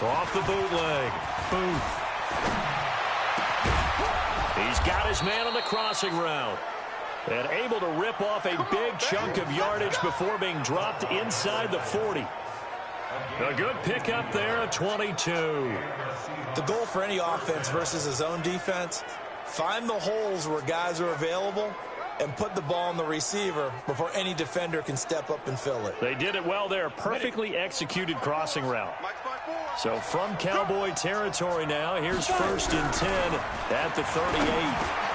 Off the bootleg. Booth. He's got his man on the crossing route. And able to rip off a big chunk of yardage before being dropped inside the 40. A good pickup there at 22. The goal for any offense versus his own defense, find the holes where guys are available and put the ball on the receiver before any defender can step up and fill it. They did it well there. Perfectly executed crossing route. So from Cowboy territory now, here's 1st and 10 at the 38.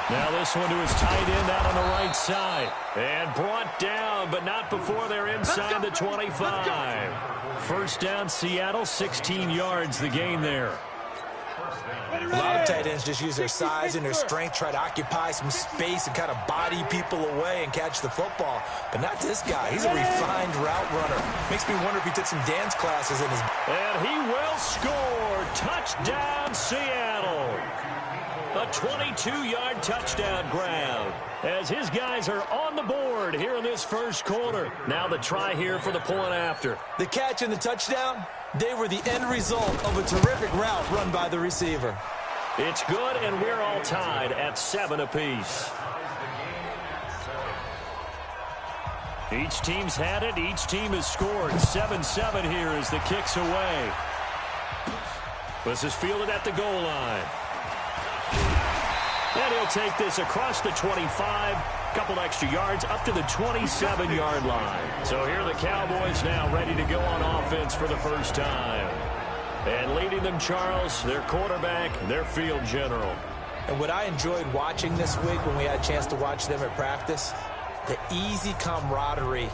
Now this one to his tight end out on the right side. And brought down, but not before they're inside the 25. First down, Seattle, 16 yards the gain there. A lot of tight ends just use their size and their strength, try to occupy some space and kind of body people away and catch the football. But not this guy. He's a refined route runner. Makes me wonder if he took some dance classes in his... And he will score. Touchdown, Seattle. A 22-yard touchdown grab as his guys are on the board here in this first quarter. Now the try here for the point after. The catch and the touchdown, they were the end result of a terrific route run by the receiver. It's good, and we're all tied at 7 apiece. Each team's had it. Each team has scored. 7-7 here as the kick's away. This is fielded at the goal line. And he'll take this across the 25, couple extra yards up to the 27-yard line. So here are the Cowboys now ready to go on offense for the first time. And leading them, Charles, their quarterback, their field general. And what I enjoyed watching this week when we had a chance to watch them at practice, the easy camaraderie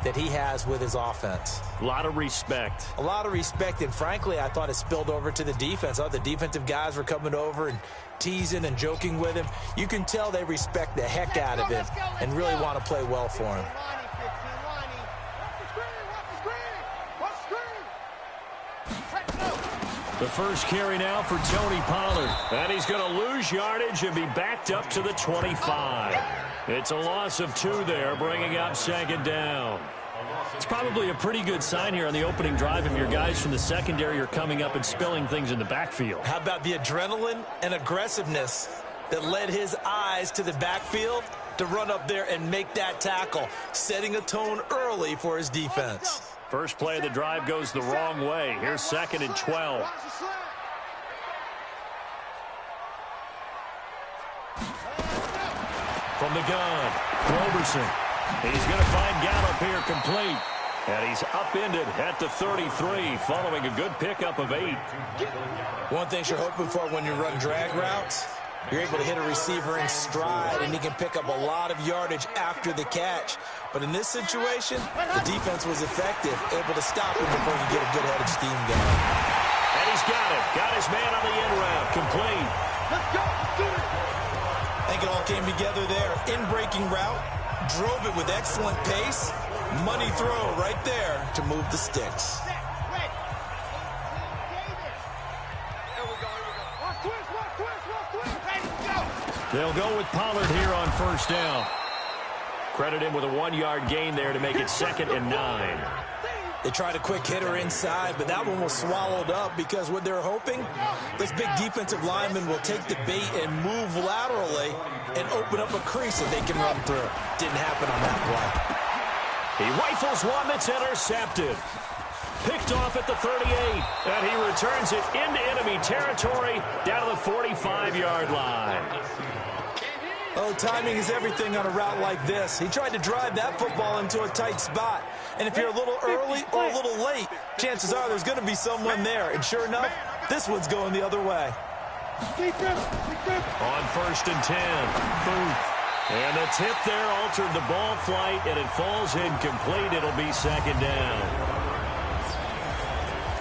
that he has with his offense. A lot of respect. A lot of respect, and frankly, I thought it spilled over to the defense. The defensive guys were coming over and teasing and joking with him. You can tell they respect the heck out of him and really want to play well for him. The first carry now for Tony Pollard. And he's going to lose yardage and be backed up to the 25. It's a loss of 2 there, bringing up 2nd down. It's probably a pretty good sign here on the opening drive if your guys from the secondary are coming up and spilling things in the backfield. How about the adrenaline and aggressiveness that led his eyes to the backfield to run up there and make that tackle, setting a tone early for his defense. First play of the drive goes the wrong way. Here's 2nd and 12. From the gun, Roberson. He's going to find Gallup here complete. And he's upended at the 33 following a good pickup of 8. One thing you're hoping for when you run drag routes, you're able to hit a receiver in stride and he can pick up a lot of yardage after the catch. But in this situation, the defense was effective, able to stop him before he get a good head of steam going. And he's got it. Got his man on the end route. Complete. Let's go. I think it all came together there. In-breaking route, drove it with excellent pace. Money throw right there to move the sticks. They'll go with Pollard here on first down. Credit him with a 1-yard gain there to make it 2nd and 9. They tried a quick hitter inside, but that one was swallowed up because what they're hoping, this big defensive lineman will take the bait and move laterally and open up a crease that they can run through. Didn't happen on that play. He rifles one that's intercepted. Picked off at the 38, and he returns it into enemy territory down to the 45-yard line. Oh, timing is everything on a route like this. He tried to drive that football into a tight spot. And if you're a little early or a little late, chances are there's going to be someone there. And sure enough, this one's going the other way. On 1st and 10, Booth. And the tip there altered the ball flight, and it falls incomplete. It'll be 2nd down.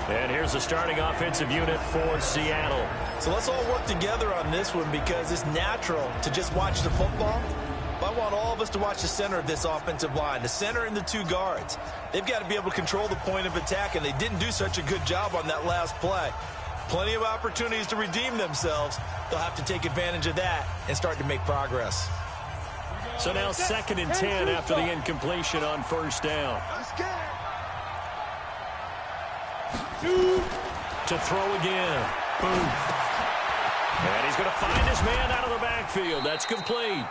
And here's the starting offensive unit for Seattle. So let's all work together on this one because it's natural to just watch the football. But I want all of us to watch the center of this offensive line, the center and the 2 guards. They've got to be able to control the point of attack, and they didn't do such a good job on that last play. Plenty of opportunities to redeem themselves. They'll have to take advantage of that and start to make progress. So now 2nd and 10 after the incompletion on first down. To throw again. Boom. And he's going to find his man out of the backfield. That's complete.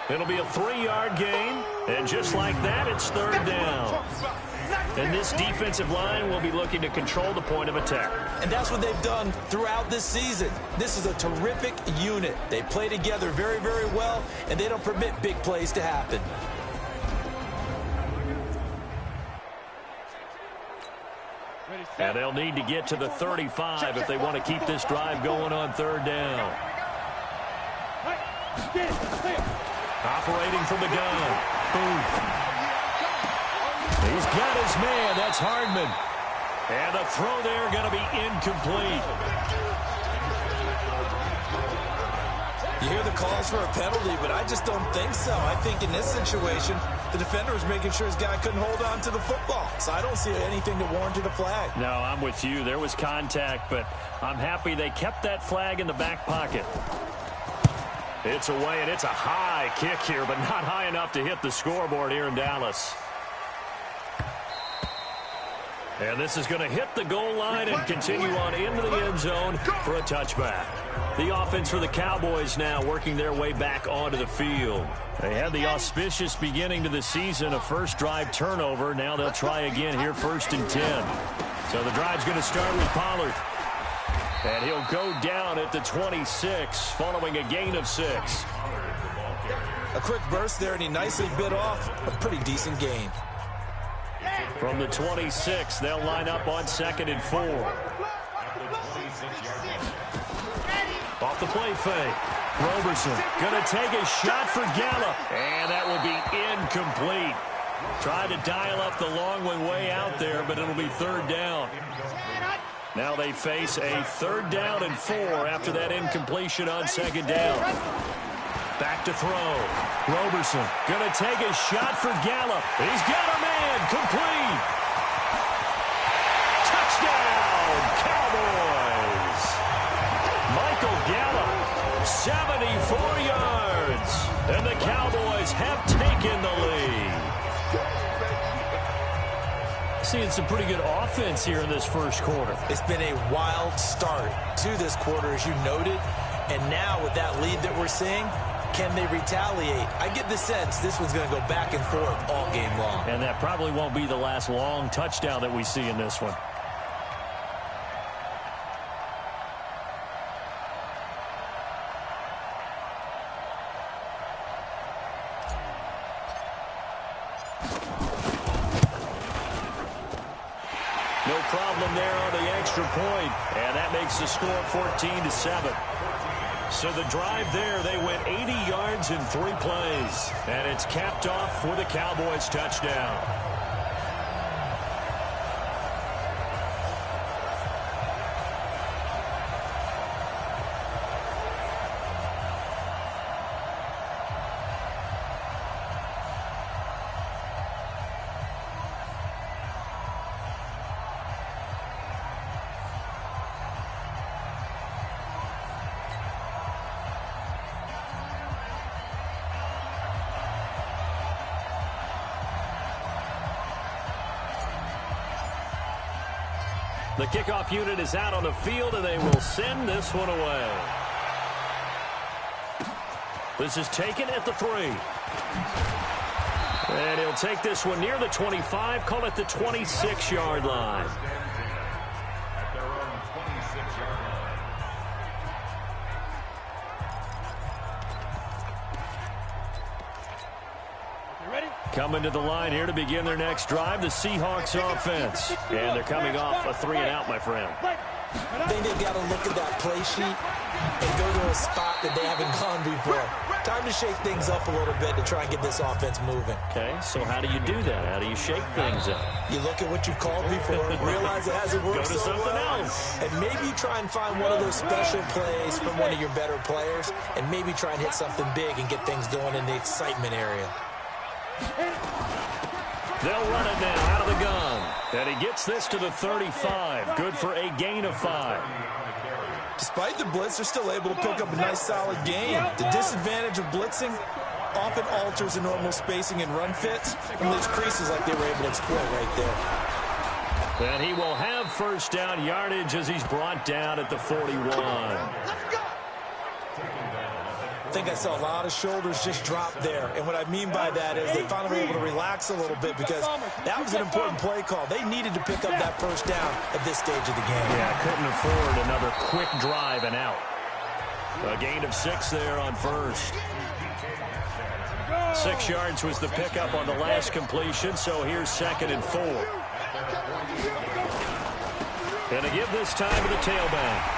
It'll be a 3-yard gain. And just like that, it's 3rd down. And this defensive line will be looking to control the point of attack. And that's what they've done throughout this season. This is a terrific unit. They play together very, very well, and they don't permit big plays to happen. And they'll need to get to the 35 if they want to keep this drive going on 3rd down. Operating from the gun. Boom. He's got his man. That's Hardman. And the throw there going to be incomplete. You hear the calls for a penalty, but I just don't think so. I think in this situation, the defender was making sure his guy couldn't hold on to the football. So I don't see anything to warrant the flag. No, I'm with you. There was contact, but I'm happy they kept that flag in the back pocket. It's away, and it's a high kick here, but not high enough to hit the scoreboard here in Dallas. And this is going to hit the goal line and continue on into the end zone for a touchback. The offense for the Cowboys now working their way back onto the field. They had the auspicious beginning to the season, a first drive turnover. Now they'll try again here, 1st and 10. So the drive's going to start with Pollard. And he'll go down at the 26 following a gain of 6. A quick burst there, and he nicely bit off a pretty decent gain. From the 26, they'll line up on 2nd and 4. Off the play fake. Roberson going to take a shot for Gallup. And that will be incomplete. Tried to dial up the long way out there, but it'll be 3rd down. Now they face a 3rd down and 4 after that incompletion on 2nd down. Back to throw. Roberson going to take a shot for Gallup. He's got a man. Complete. Touchdown, Cowboys. Michael Gallup, 74 yards. And the Cowboys have taken the lead. Seeing some pretty good offense here in this first quarter. It's been a wild start to this quarter, as you noted. And now with that lead that we're seeing, can they retaliate? I get the sense this one's going to go back and forth all game long. And that probably won't be the last long touchdown that we see in this one. No problem there on the extra point. And that makes the score 14-7. So the drive there, they went 80 yards in 3 plays. And it's capped off with a Cowboys touchdown. The kickoff unit is out on the field, and they will send this one away. This is taken at the 3. And he'll take this one near the 25, call it the 26-yard line. Coming to the line here to begin their next drive, the Seahawks offense. And they're coming off a 3-and-out, my friend. I think they've got to look at that play sheet and go to a spot that they haven't gone before. Time to shake things up a little bit to try and get this offense moving. Okay, so how do you do that? How do you shake things up? You look at what you called before, realize it hasn't worked go to so something well, else. and maybe try and find one of those special plays from one of your better players, and maybe try and hit something big and get things going in the excitement area. They'll run it now out of the gun. And he gets this to the 35. Good for a gain of 5. Despite the blitz, they're still able to pick up a nice solid gain. The disadvantage of blitzing, often alters the normal spacing and run fits, and leaves creases like they were able to exploit right there. And he will have first down yardage as he's brought down at the 41. I think I saw a lot of shoulders just drop there. And what I mean by that is they finally were able to relax a little bit because that was an important play call. They needed to pick up that first down at this stage of the game. Yeah, couldn't afford another quick drive and out. A gain of 6 there on first. 6 yards was the pickup on the last completion, so here's 2nd and 4. Going to give this time to the tailback.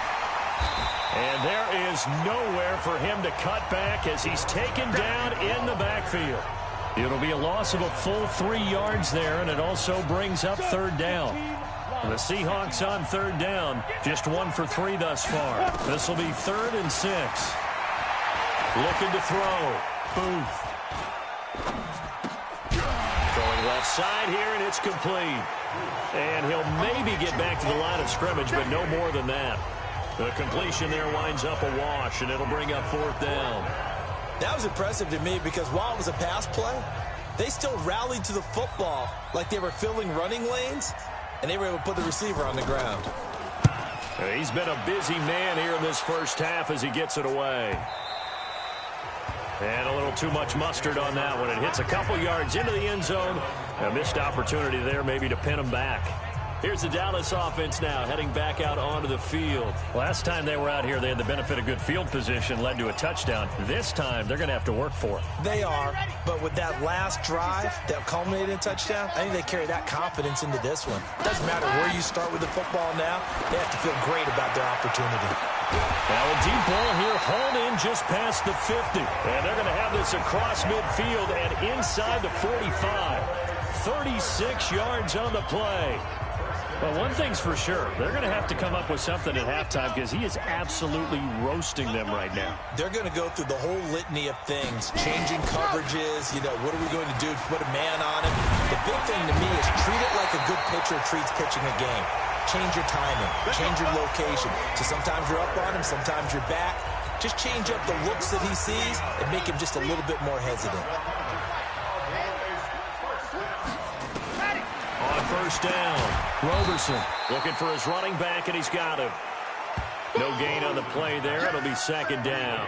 And there is nowhere for him to cut back as he's taken down in the backfield. It'll be a loss of a full 3 yards there, and it also brings up 3rd down. And the Seahawks on 3rd down, just 1 for 3 thus far. This will be 3rd and 6. Looking to throw. Booth. Throwing left side here, and it's complete. And he'll maybe get back to the line of scrimmage, but no more than that. The completion there winds up a wash, and it'll bring up 4th down. That was impressive to me because while it was a pass play, they still rallied to the football like they were filling running lanes, and they were able to put the receiver on the ground. He's been a busy man here in this first half as he gets it away. And a little too much mustard on that one. It hits a couple yards into the end zone. A missed opportunity there maybe to pin him back. Here's the Dallas offense now heading back out onto the field. Last time they were out here, they had the benefit of good field position, led to a touchdown. This time, they're going to have to work for it. They are, but with that last drive that culminated in a touchdown, I think they carry that confidence into this one. It doesn't matter where you start with the football now. They have to feel great about their opportunity. Now a deep ball here, hauled in just past the 50. And they're going to have this across midfield and inside the 45. 36 yards on the play. Well, one thing's for sure. They're going to have to come up with something at halftime because he is absolutely roasting them right now. They're going to go through the whole litany of things, changing coverages, what are we going to do to put a man on him? The big thing to me is treat it like a good pitcher treats pitching a game. Change your timing, change your location. So sometimes you're up on him, sometimes you're back. Just change up the looks that he sees and make him just a little bit more hesitant. On first down, Roberson looking for his running back, and he's got him. No gain on the play there. It'll be 2nd down.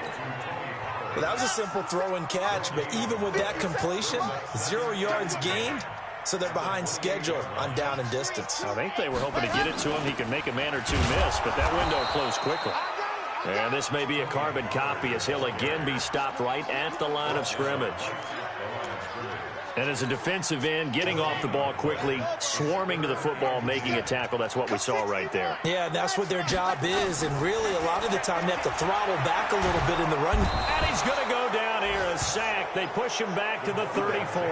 Well, that was a simple throw and catch, but even with that completion, 0 yards gained, so they're behind schedule on down and distance. I think they were hoping to get it to him. He could make a man or two miss, but that window closed quickly. And this may be a carbon copy as he'll again be stopped right at the line of scrimmage. And as a defensive end, getting off the ball quickly, swarming to the football, making a tackle, that's what we saw right there. Yeah, that's what their job is, and really a lot of the time they have to throttle back a little bit in the run. And he's going to go down here, a sack. They push him back to the 34.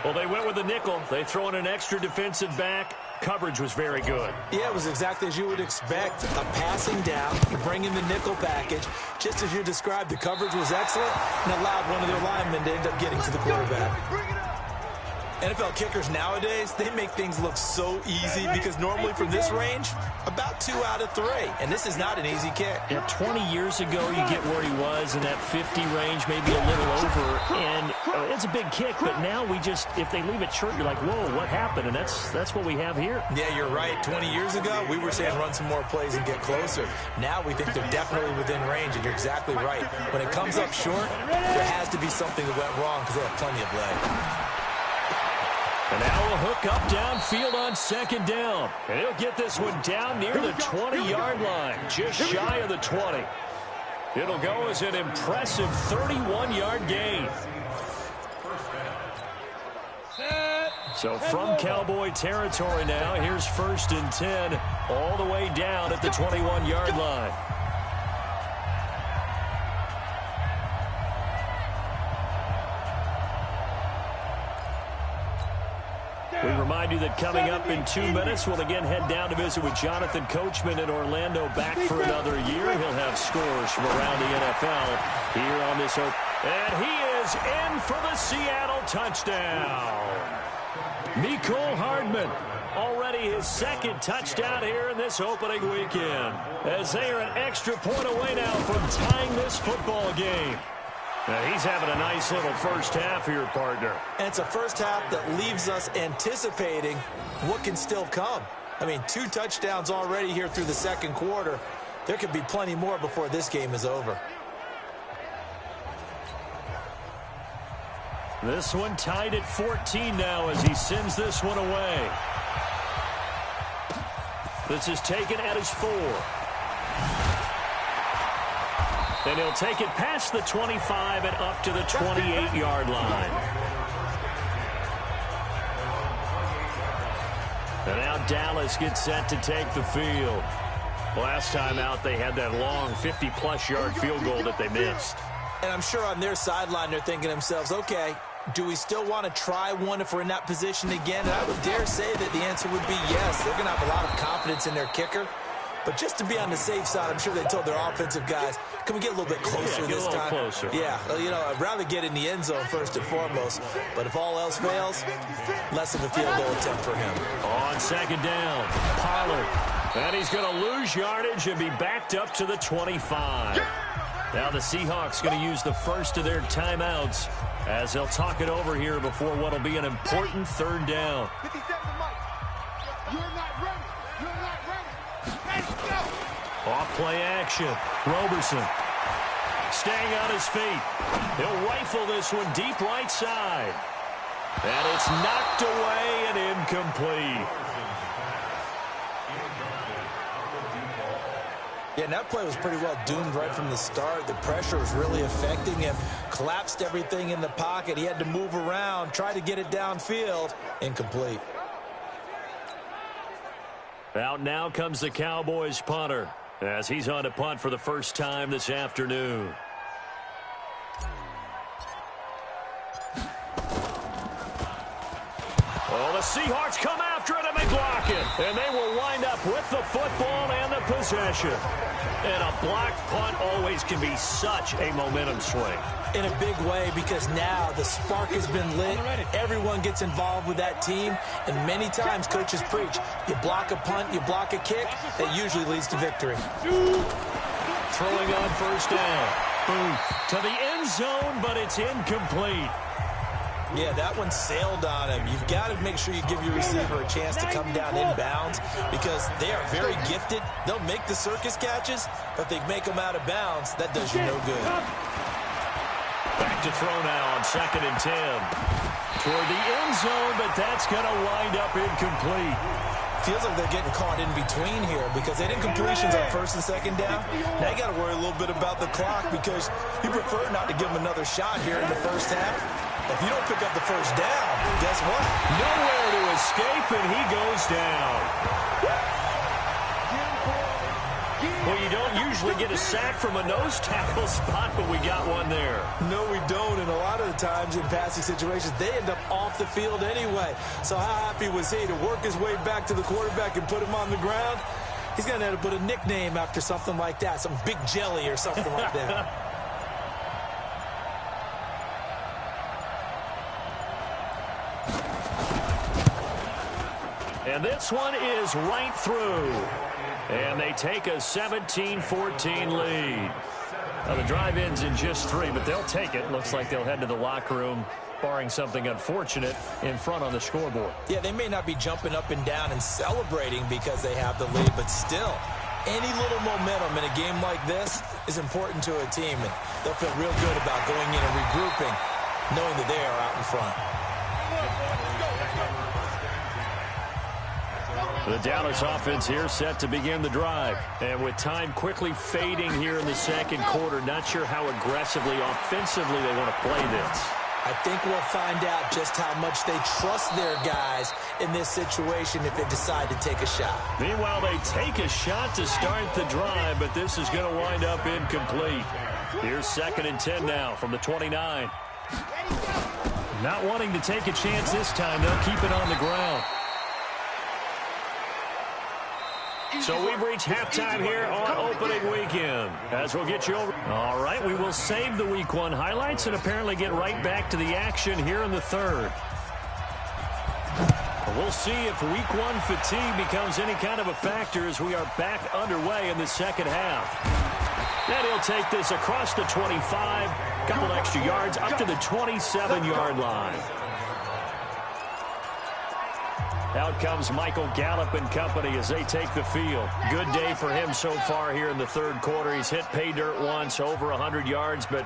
Well, they went with a nickel. They throw in an extra defensive back. Coverage was very good. Yeah, it was exactly as you would expect. A passing down, you bring in the nickel package. Just as you described, the coverage was excellent and allowed one of their linemen to end up getting to the quarterback. NFL kickers nowadays, they make things look so easy because normally from this range, about 2 out of 3. And this is not an easy kick. Yeah, 20 years ago, you get where he was in that 50 range, maybe a little over. And it's a big kick, but now if they leave it short, you're like, whoa, what happened? And that's what we have here. Yeah, you're right. 20 years ago, we were saying run some more plays and get closer. Now we think they're definitely within range, and you're exactly right. When it comes up short, there has to be something that went wrong because they have plenty of leg. And now a hook up downfield on 2nd down. And he'll get this one down near the 20-yard line, just shy of the 20. It'll go as an impressive 31-yard gain. So from Cowboy territory now, here's 1st and 10, all the way down at the 21-yard line. We remind you that coming up in 2 minutes, we'll again head down to visit with Jonathan Coachman in Orlando, back for another year. He'll have scores from around the NFL here on this open. And he is in for the Seattle touchdown. Mecole Hardman, already his 2nd touchdown here in this opening weekend, as they are an extra point away now from tying this football game. He's having a nice little first half here, partner. And it's a first half that leaves us anticipating what can still come. I mean, 2 touchdowns already here through the second quarter. There could be plenty more before this game is over. This one tied at 14 now as he sends this one away. This is taken at his 4. And he'll take it past the 25 and up to the 28-yard line. And now Dallas gets set to take the field. Last time out, they had that long 50-plus yard field goal that they missed. And I'm sure on their sideline, they're thinking to themselves, okay, do we still want to try one if we're in that position again? And I would dare say that the answer would be yes. They're going to have a lot of confidence in their kicker. But just to be on the safe side, I'm sure they told their offensive guys, can we get a little bit closer this time? Closer. Yeah, you know, I'd rather get in the end zone first and foremost. But if all else fails, less of a field goal attempt for him. On second down, Pollard. And he's going to lose yardage and be backed up to the 25. Now the Seahawks going to use the first of their timeouts as they'll talk it over here before what will be an important third down. 57 Mike. You're not ready. You're not ready. Let's go. Off play action. Roberson staying on his feet. He'll rifle this one deep right side. And it's knocked away and incomplete. Yeah, and that play was pretty well doomed right from the start. The pressure was really affecting him. Collapsed everything in the pocket. He had to move around, try to get it downfield. Incomplete. Out now comes the Cowboys punter as he's on to punt for the first time this afternoon. Oh, the Seahawks come after it and they block it. And they will wind up with the football and the possession. And a blocked punt always can be such a momentum swing. In a big way, because now the spark has been lit. Everyone gets involved with that team. And many times coaches preach, you block a punt, you block a kick, that usually leads to victory. Throwing on first down. Booth to the end zone, but it's incomplete. Yeah, that one sailed on him. You've got to make sure you give your receiver a chance to come down inbounds because they are very gifted. They'll make the circus catches, but they make them out of bounds. That does you no good. Back to throw now on 2nd and 10. Toward the end zone, but that's going to wind up incomplete. Feels like they're getting caught in between here because they didn't completions on 1st and 2nd down. Now you got to worry a little bit about the clock because you prefer not to give them another shot here in the first half. If you don't pick up the first down, guess what? Nowhere to escape, and he goes down. Well, you don't usually get a sack from a nose tackle spot, but we got one there. No, we don't, and a lot of the times in passing situations, they end up off the field anyway. So how happy was he to work his way back to the quarterback and put him on the ground? He's going to have to put a nickname after something like that, some Big Jelly or something like that. And this one is right through. And they take a 17-14 lead. Now, the drive ends in just 3, but they'll take it. Looks like they'll head to the locker room, barring something unfortunate, in front on the scoreboard. Yeah, they may not be jumping up and down and celebrating because they have the lead, but still, any little momentum in a game like this is important to a team, and they'll feel real good about going in and regrouping, knowing that they are out in front. The Dallas offense here set to begin the drive. And with time quickly fading here in the second quarter, not sure how aggressively, offensively they want to play this. I think we'll find out just how much they trust their guys in this situation if they decide to take a shot. Meanwhile, they take a shot to start the drive, but this is going to wind up incomplete. Here's 2nd and 10 now from the 29. Not wanting to take a chance this time, they'll keep it on the ground. So we've reached halftime here on opening weekend. As we'll get you over. All right, we will save the Week 1 highlights and apparently get right back to the action here in the third. We'll see if Week 1 fatigue becomes any kind of a factor as we are back underway in the second half. And he'll take this across the 25, couple extra yards up to the 27-yard line. Out comes Michael Gallup and company as they take the field. Good day for him so far here in the third quarter. He's hit pay dirt once, over 100 yards. But,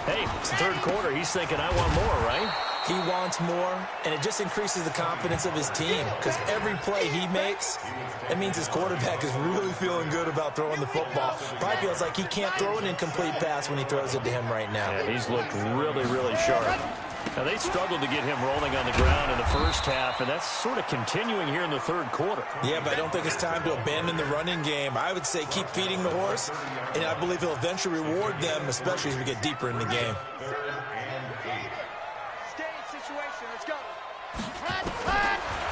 hey, it's the third quarter. He's thinking, I want more, right? He wants more, and it just increases the confidence of his team because every play he makes, it means his quarterback is really feeling good about throwing the football. Probably feels like he can't throw an incomplete pass when he throws it to him right now. Yeah, he's looked really, really sharp. Now, they struggled to get him rolling on the ground in the first half, and that's sort of continuing here in the third quarter. Yeah, but I don't think it's time to abandon the running game. I would say keep feeding the horse, and I believe he'll eventually reward them, especially as we get deeper in the game.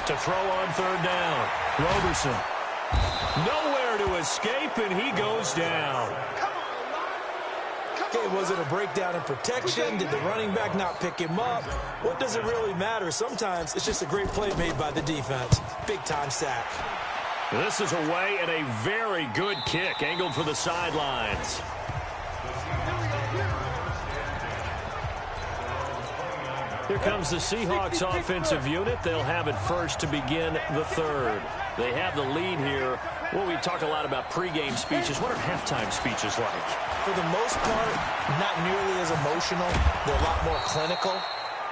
To throw on third down, Roberson. Nowhere to escape, and he goes down. Okay, was it a breakdown in protection? Did the running back not pick him up? What does it really matter? Sometimes it's just a great play made by the defense. Big-time sack. This is away and a very good kick, angled for the sidelines. Here comes the Seahawks offensive unit. They'll have it first to begin the third. They have the lead here. Well, we talk a lot about pregame speeches. What are halftime speeches like? For the most part, not nearly as emotional. They're a lot more clinical.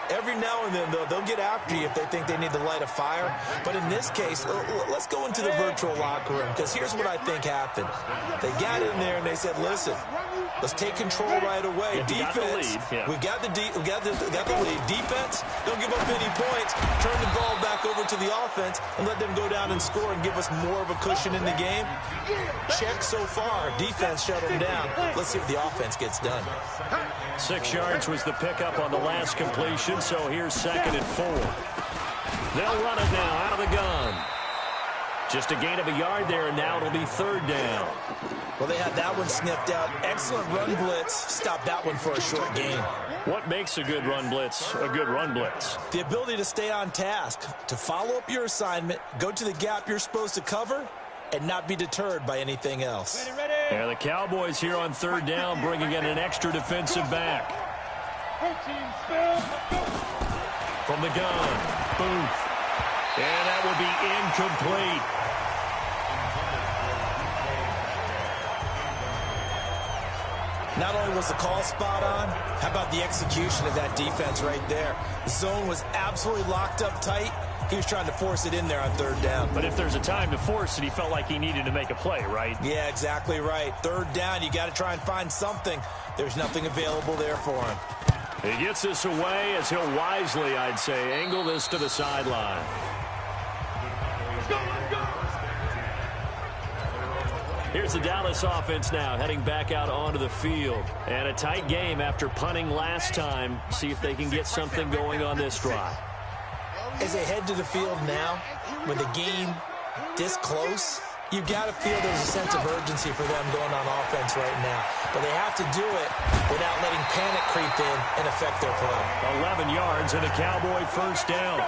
Every now and then, though, they'll get after you if they think they need to light a fire. But in this case, let's go into the virtual locker room, because here's what I think happened. They got in there and they said, listen, let's take control right away. Defense, we got the lead. Defense, don't give up any points. Turn the ball back over to the offense and let them go down and score and give us more of a cushion in the game. Check so far. Defense shut them down. Let's see if the offense gets done. 6 yards was the pickup on the last completion, so here's 2nd and 4. They'll run it now out of the gun. Just a gain of a yard there, and now it'll be 3rd down. Well, they had that one sniffed out. Excellent run blitz. Stop that one for a short gain. What makes a good run blitz a good run blitz? The ability to stay on task, to follow up your assignment, go to the gap you're supposed to cover, and not be deterred by anything else. Yeah, the Cowboys here on 3rd down, bringing in an extra defensive back. From the gun, Booth. And that will be incomplete. Not only was the call spot on, how about the execution of that defense right there? The zone was absolutely locked up tight. He was trying to force it in there on 3rd down. But if there's a time to force it, he felt like he needed to make a play, right? Yeah, exactly right. 3rd down, you got to try and find something. There's nothing available there for him. He gets this away as he'll wisely, I'd say, angle this to the sideline. Here's the Dallas offense now, heading back out onto the field. And a tight game after punting last time. See if they can get something going on this drive. As they head to the field now, with the game this close, you've got to feel there's a sense of urgency for them going on offense right now. But they have to do it without letting panic creep in and affect their play. 11 yards and a Cowboy 1st down.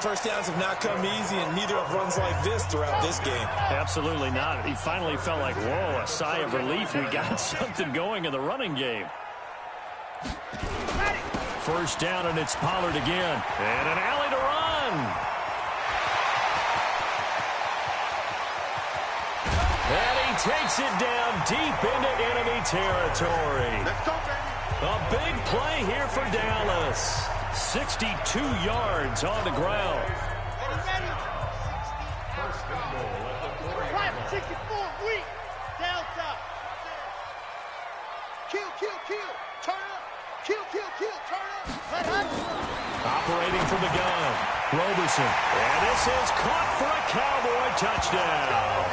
First downs have not come easy, and neither have runs like this throughout this game. Absolutely not. He finally felt like, whoa, a sigh of relief. We got something going in the running game. 1st down, and it's Pollard again. And an alley to run. And he takes it down deep into enemy territory. A big play here for Dallas. 62 yards on the ground. 64, weak, down top. Kill, turn up. Kill, turn up. Let up. Operating from the gun, Roberson. And this is caught for a Cowboy touchdown.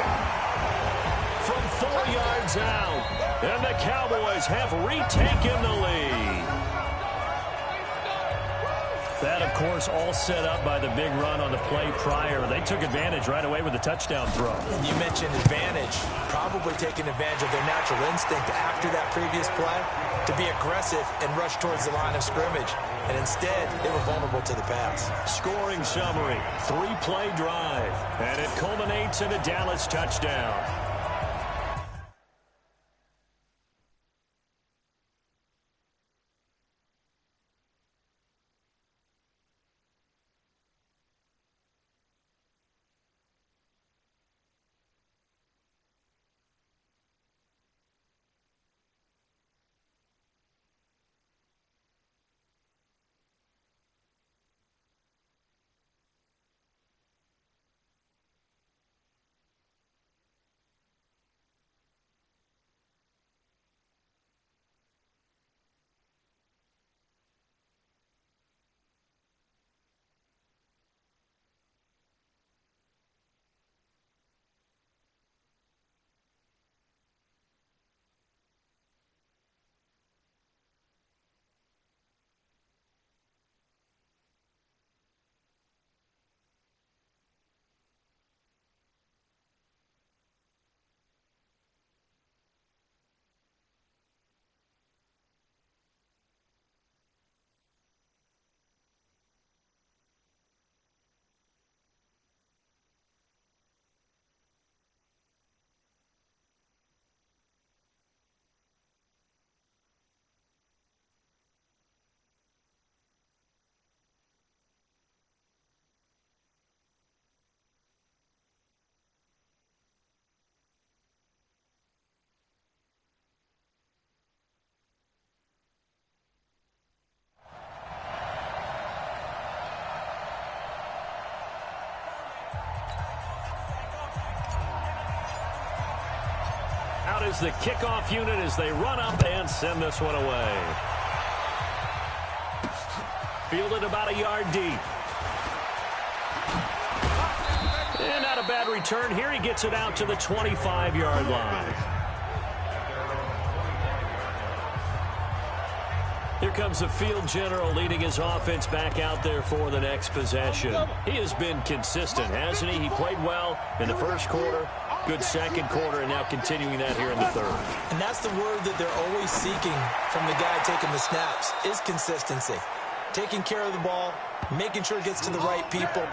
From 4 yards out. And the Cowboys have retaken the lead. That, of course, all set up by the big run on the play prior. They took advantage right away with the touchdown throw. You mentioned advantage. Probably taking advantage of their natural instinct after that previous play to be aggressive and rush towards the line of scrimmage. And instead, they were vulnerable to the pass. Scoring summary, 3-play drive. And it culminates in a Dallas touchdown. is the kickoff unit as they run up and send this one away. Fielded about a yard deep. And not a bad return here. He gets it out to the 25-yard line. Here comes the field general leading his offense back out there for the next possession. He has been consistent, hasn't he? He played well in the first quarter, good second quarter, and now continuing that here in the third. And that's the word that they're always seeking from the guy taking the snaps, is consistency. Taking care of the ball, making sure it gets to the right people,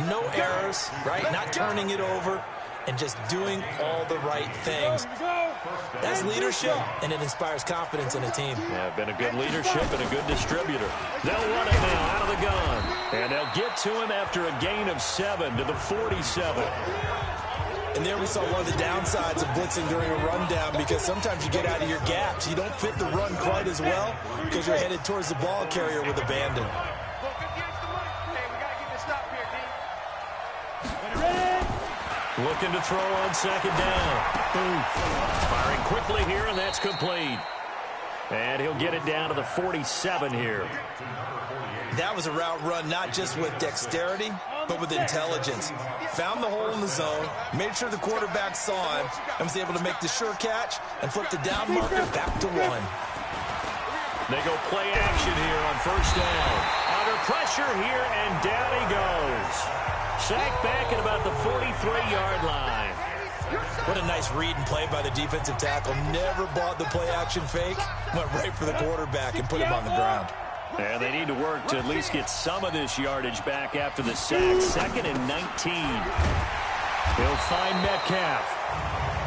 no errors, right? Not turning it over, and just doing all the right things. That's leadership, and it inspires confidence in a team. Yeah, been a good leadership and a good distributor. They'll run it now out of the gun. And they'll get to him after a gain of 7 to the 47. And there we saw one of the downsides of blitzing during a rundown, because sometimes you get out of your gaps. You don't fit the run quite as well because you're headed towards the ball carrier with abandon. Looking to throw on second down. Firing quickly here, and that's complete. And he'll get it down to the 47 here. That was a route run not just with dexterity, but with intelligence. Found the hole in the zone, made sure the quarterback saw him, and was able to make the sure catch and flip the down marker back to 1. They go play action here on first down. Under pressure here, and down he goes. Sacked back at about the 43-yard line. What a nice read and play by the defensive tackle. Never bought the play-action fake. Went right for the quarterback and put him on the ground. And they need to work to at least get some of this yardage back after the sack. 2nd and 19. He'll find Metcalf.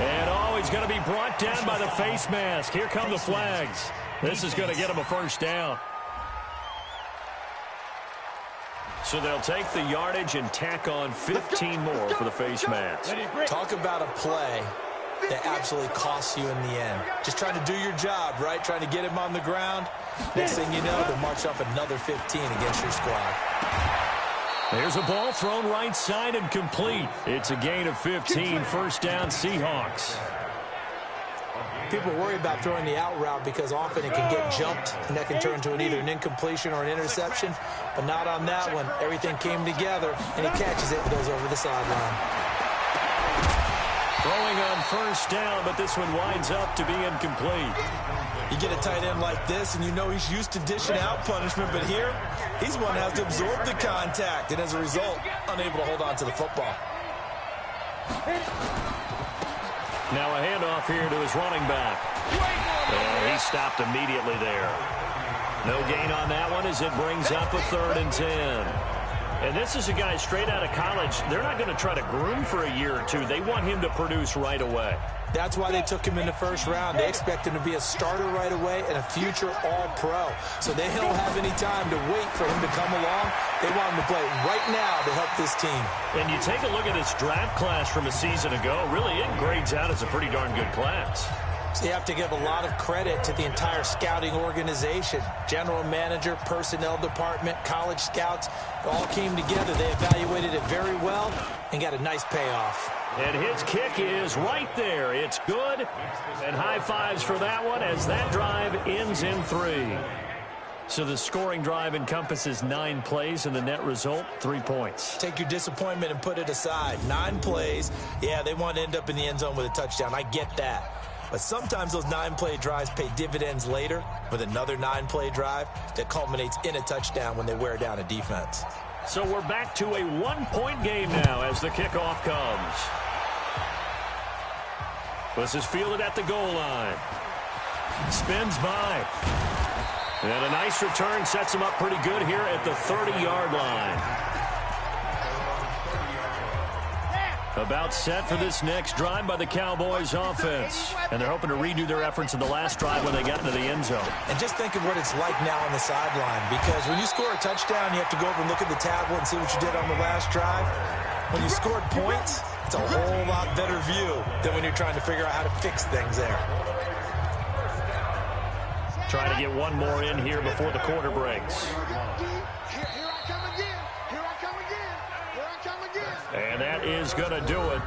And, he's going to be brought down by the face mask. Here come the flags. This is going to get him a first down. So they'll take the yardage and tack on 15 more for the face mask. Talk about a play that absolutely costs you in the end. Just trying to do your job, right? Trying to get him on the ground. Next thing you know, they'll march up another 15 against your squad. There's a ball thrown right side and complete. It's a gain of 15, first down Seahawks. People worry about throwing the out route because often it can get jumped, and that can turn into either an incompletion or an interception. But not on that one. Everything came together, and he catches it and goes over the sideline. Throwing on first down, but this one winds up to be incomplete. You get a tight end like this, and you know he's used to dishing out punishment, but here, he's one that has to absorb the contact, and as a result, unable to hold on to the football. Now a handoff here to his running back. And he stopped immediately there. No gain on that one as it brings up a 3rd and 10. And this is a guy straight out of college. They're not going to try to groom for a year or two. They want him to produce right away. That's why they took him in the first round. They expect him to be a starter right away and a future all-pro. So they don't have any time to wait for him to come along. They want him to play right now to help this team. And you take a look at this draft class from a season ago. Really, it grades out as a pretty darn good class. So you have to give a lot of credit to the entire scouting organization. General manager, personnel department, college scouts, all came together. They evaluated it very well and got a nice payoff. And his kick is right there. It's good. And high fives for that one as that drive ends in 3. So the scoring drive encompasses 9 plays, and the net result, 3 points. Take your disappointment and put it aside. 9 plays. Yeah, they want to end up in the end zone with a touchdown. I get that. But sometimes those 9-play drives pay dividends later with another 9-play drive that culminates in a touchdown when they wear down a defense. So we're back to a 1-point game now as the kickoff comes. This is fielded at the goal line. Spins by. And a nice return sets him up pretty good here at the 30-yard line. About set for this next drive by the Cowboys offense. And they're hoping to redo their efforts in the last drive when they got into the end zone. And just think of what it's like now on the sideline, because when you score a touchdown, you have to go over and look at the tablet and see what you did on the last drive. When you scored points, it's a whole lot better view than when you're trying to figure out how to fix things there. Trying to get one more in here before the quarter breaks. And that is going to do it.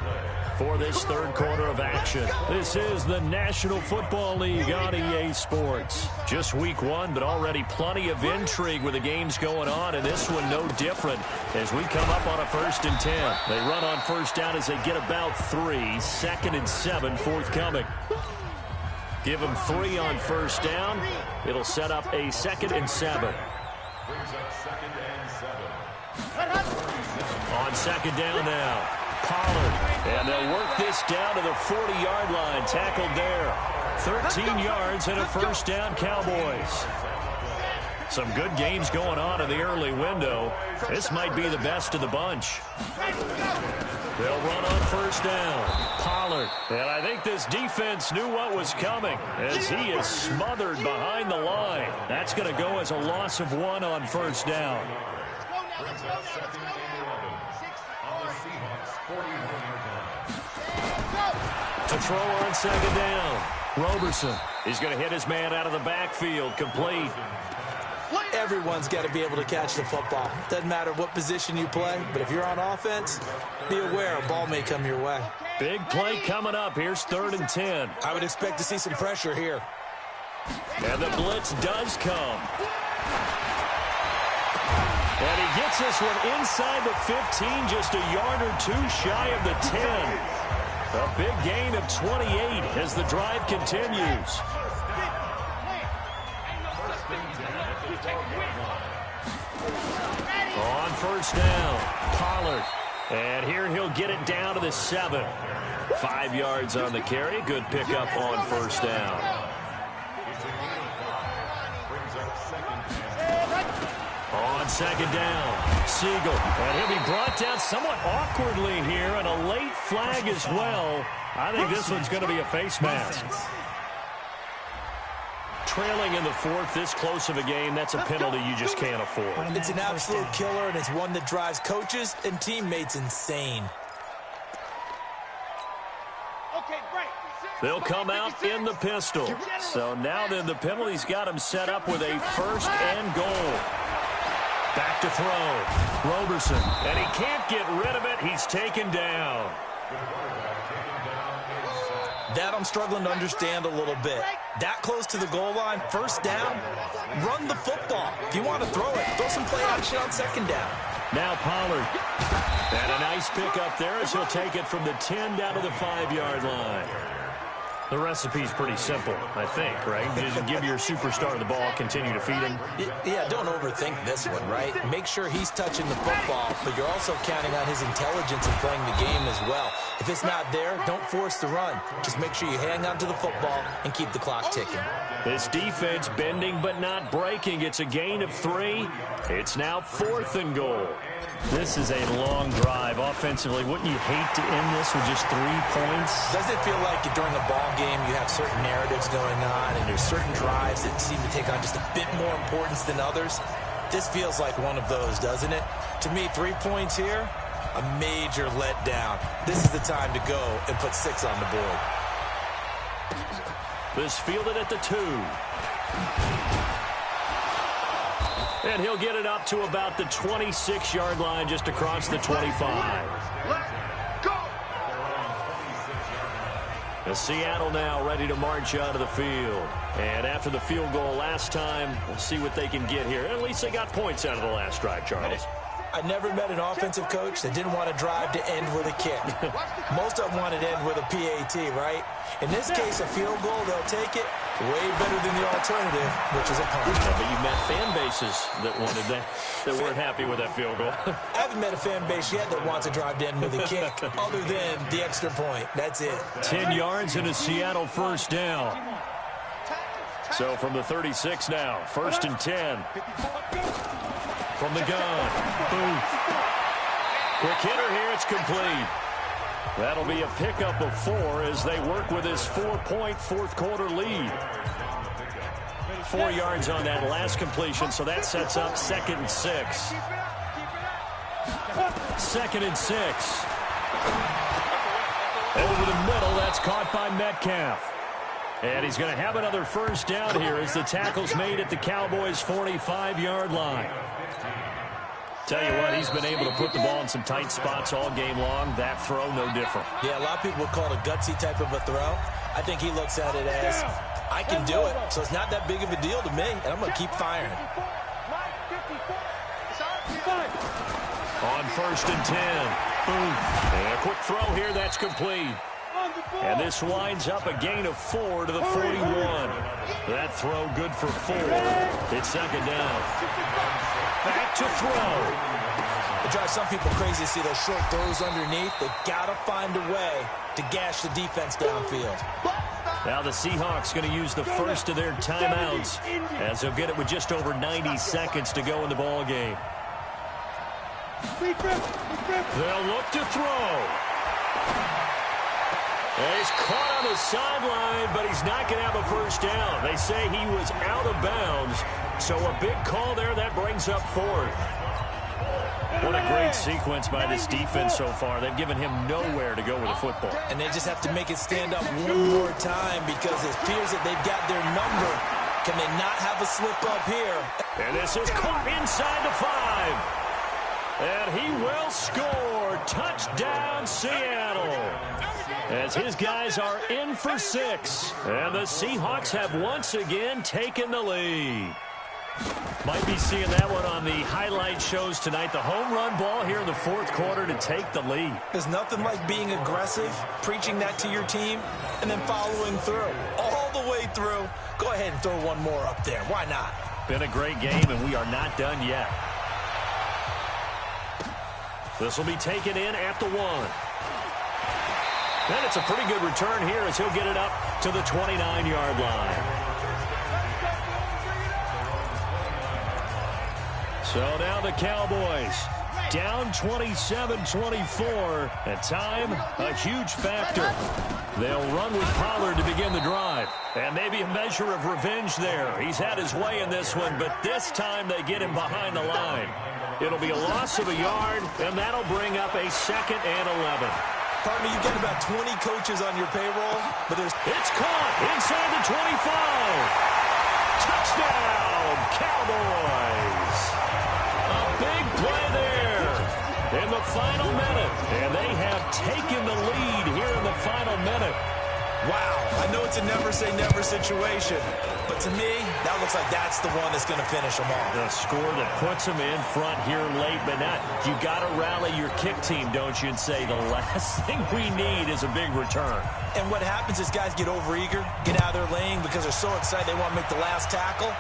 for this third quarter of action. This is the National Football League on EA Sports. Just week one, but already plenty of intrigue with the games going on, and this one no different as we come up on a 1st and 10. They run on first down as they get about 3. 2nd and 7 forthcoming. Give them 3 on first down. It'll set up a 2nd and 7. On second down now, Pollard. And they'll work this down to the 40-yard line. Tackled there. 13 yards and a first down, Cowboys. Some good games going on in the early window. This might be the best of the bunch. They'll run on first down. Pollard. And I think this defense knew what was coming as he is smothered behind the line. That's going to go as a loss of 1 on first down. To throw on second down. Roberson. He's going to hit his man out of the backfield. Complete. Everyone's got to be able to catch the football. Doesn't matter what position you play, but if you're on offense, be aware a ball may come your way. Big play coming up. Here's 3rd and 10. I would expect to see some pressure here. And the blitz does come. And he gets this one inside the 15, just a yard or 2 shy of the 10. A big gain of 28 as the drive continues. On first down, Pollard. And here he'll get it down to the 7. 5 yards on the carry. Good pickup on first down. On second down, Siegel. And he'll be brought down somewhat awkwardly here, and a late flag as well. I think this one's going to be a face mask. Trailing in the 4th, this close of a game, that's a penalty you just can't afford. It's an absolute killer, and it's one that drives coaches and teammates insane. They'll come out in the pistol. So now then the penalty's got him set up with a 1st and goal. Back to throw. Roberson. And he can't get rid of it. He's taken down. That I'm struggling to understand a little bit. That close to the goal line, first down, run the football. If you want to throw it, throw some play action on second down. Now Pollard. And a nice pickup there as he'll take it from the 10 down to the 5-yard line. The recipe's pretty simple, I think, right? Just give your superstar the ball, continue to feed him. Yeah, don't overthink this one, right? Make sure he's touching the football, but you're also counting on his intelligence in playing the game as well. If it's not there, don't force the run. Just make sure you hang on to the football and keep the clock ticking. This defense bending but not breaking. It's a gain of 3. It's now 4th and goal. This is a long drive offensively. Wouldn't you hate to end this with just 3 points? Does it feel like during a ball game you have certain narratives going on and there's certain drives that seem to take on just a bit more importance than others? This feels like one of those, doesn't it? To me, 3 points here, a major letdown. This is the time to go and put 6 on the board. This fielded at the 2. And he'll get it up to about the 26-yard line, just across the 25. And Seattle now ready to march out of the field. And after the field goal last time, we'll see what they can get here. At least they got points out of the last drive, Charles. I never met an offensive coach that didn't want to drive to end with a kick. Most of them wanted to end with a PAT, right? In this case, a field goal, they'll take it way better than the alternative, which is a punt. Yeah, but you met fan bases that wanted that weren't happy with that field goal. I haven't met a fan base yet that wants to drive to end with a kick, other than the extra point. That's it. 10 yards and a Seattle first down. So from the 36 now, 1st and 10. From the gun. Booth. Quick hitter here. It's complete. That'll be a pickup of 4 as they work with this 4-point fourth quarter lead. 4 yards on that last completion, so that sets up 2nd and 6. 2nd and 6. Over the middle, that's caught by Metcalf. And he's going to have another first down here as the tackle's made at the Cowboys' 45-yard line. Tell you what, he's been able to put the ball in some tight spots all game long. That throw, no different. Yeah, a lot of people would call it a gutsy type of a throw. I think he looks at it as, I can do it, so it's not that big of a deal to me, and I'm going to keep firing. On 1st and 10. Boom. And a quick throw here, that's complete. And this winds up a gain of 4 to the 41. That throw good for 4. It's second down. Back to throw. It drives some people crazy to see those short throws underneath. They've got to find a way to gash the defense downfield. Now the Seahawks going to use the first of their timeouts as they'll get it with just over 90 seconds to go in the ball game. They'll look to throw. And he's caught on the sideline, but he's not going to have a first down. They say he was out of bounds, so a big call there that brings up 4th. What a great sequence by this defense so far. They've given him nowhere to go with the football. And they just have to make it stand up one more time because it appears that they've got their number. Can they not have a slip up here? And this is caught inside the 5. And he will score. Touchdown, Seattle. As his guys are in for 6. And the Seahawks have once again taken the lead. Might be seeing that one on the highlight shows tonight. The home run ball here in the 4th quarter to take the lead. There's nothing like being aggressive, preaching that to your team, and then following through. All the way through. Go ahead and throw one more up there. Why not? Been a great game, and we are not done yet. This will be taken in at the 1. And it's a pretty good return here as he'll get it up to the 29-yard line. So now the Cowboys down 27-24. At time, a huge factor. They'll run with Pollard to begin the drive. And maybe a measure of revenge there. He's had his way in this one, but this time they get him behind the line. It'll be a loss of a yard, and that'll bring up a 2nd and 11. Pardon me, you've got about 20 coaches on your payroll, but there's... It's caught inside the 25. Touchdown, Cowboys. A big play there in the final minute, and they have taken the lead here in the final minute. Wow, I know it's a never-say-never situation, but to me, that looks like that's the one that's going to finish them off. The score that puts them in front here late, but not. You got to rally your kick team, don't you, and say the last thing we need is a big return. And what happens is guys get overeager, get out of their lane because they're so excited they want to make the last tackle.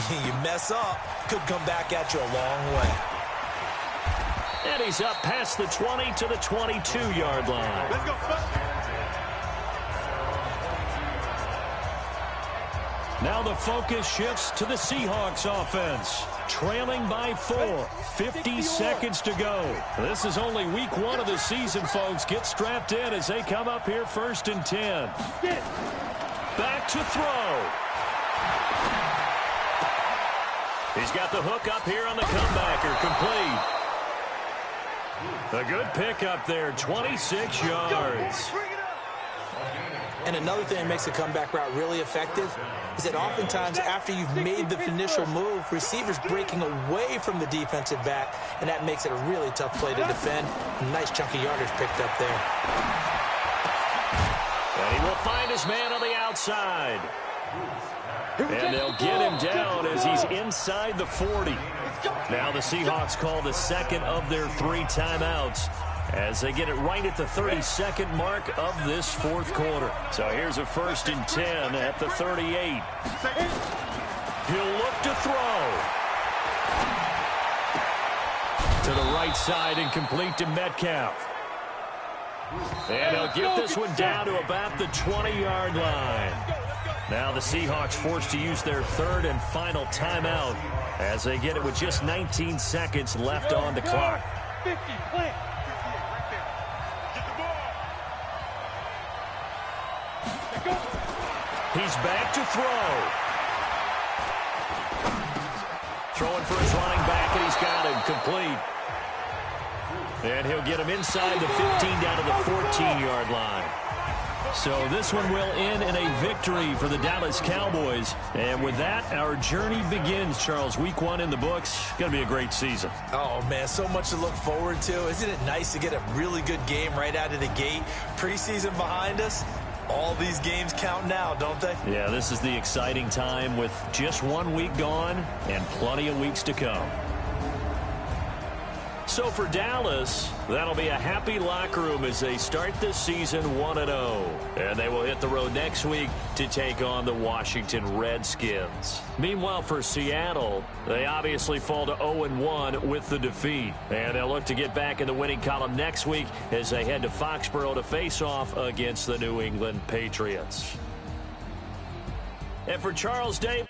You mess up, could come back at you a long way. And he's up past the 20 to the 22-yard line. Let's go. Now the focus shifts to the Seahawks offense. Trailing by 4. 50 seconds to go. This is only week 1 of the season, folks. Get strapped in as they come up here 1st and 10. Back to throw. He's got the hook up here on the comebacker. Complete. A good pickup there. 26 yards. And another thing that makes the comeback route really effective is that oftentimes after you've made the initial move, receivers breaking away from the defensive back, and that makes it a really tough play to defend. A nice chunk of yardage picked up there. And he will find his man on the outside. And they'll get him down as he's inside the 40. Now the Seahawks call the 2nd of their 3 timeouts, as they get it right at the 32nd mark of this 4th quarter. So here's a 1st and 10 at the 38. He'll look to throw. To the right side and complete to Metcalf. And he'll get this one down to about the 20-yard line. Now the Seahawks forced to use their 3rd and final timeout as they get it with just 19 seconds left on the clock. 50, play. He's back to throw. Throwing for his running back, and he's got him complete. And he'll get him inside the 15 down to the 14-yard line. So this one will end in a victory for the Dallas Cowboys. And with that, our journey begins, Charles. Week 1 in the books. Going to be a great season. Oh, man, so much to look forward to. Isn't it nice to get a really good game right out of the gate? Preseason behind us. All these games count now, don't they? Yeah, this is the exciting time with just 1 week gone and plenty of weeks to come. So for Dallas, that'll be a happy locker room as they start this season 1-0. And they will hit the road next week to take on the Washington Redskins. Meanwhile, for Seattle, they obviously fall to 0-1 with the defeat. And they'll look to get back in the winning column next week as they head to Foxborough to face off against the New England Patriots. And for Charles Davis.